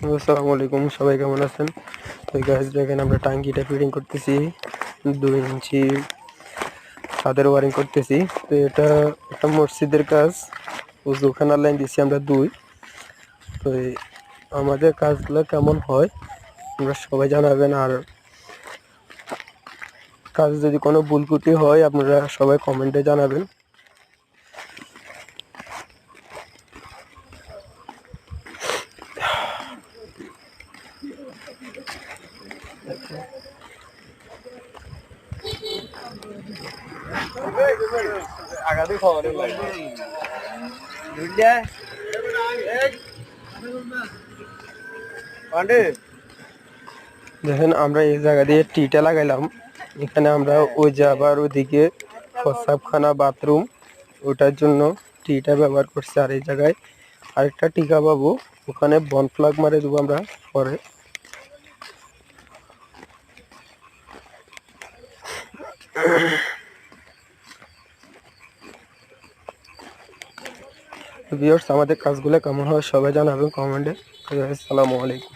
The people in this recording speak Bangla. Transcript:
আসসালামু আলাইকুম, সবাই কেমন আছেন? তো গাইস দেখেন আমরা টাঙ্কিটা ফিটিং করতেছি, 2 ইঞ্চি ছাদের ওয়ারিং করতেছি। তো এটা একটা মসজিদের কাজ, ওখানে লাইন দিচ্ছি আমরা 2। তো আমাদের কাজগুলো কেমন হয় আমরা সবাই জানাবেন, আর কাজ যদি কোনো ভুল ত্রুটি হয় আপনারা সবাই কমেন্টে জানাবেন। দেখেন আমরা এই জায়গা দিয়ে টিটা লাগাইলাম, এখানে আমরা ওই যে আবার ওইদিকে প্রস্রাবখানা বাথরুম ওটার জন্য টিটা ব্যবহার করছি। আর এই জায়গায় আরেকটা টিকা পাবো, ওখানে বন ফ্লাগ মারে দেবো আমরা পরে। ভিউয়ার্স আমাদের কাজগুলো কেমন হয় সবাই জানাবেন কমেন্টে। আসসালামু আলাইকুম।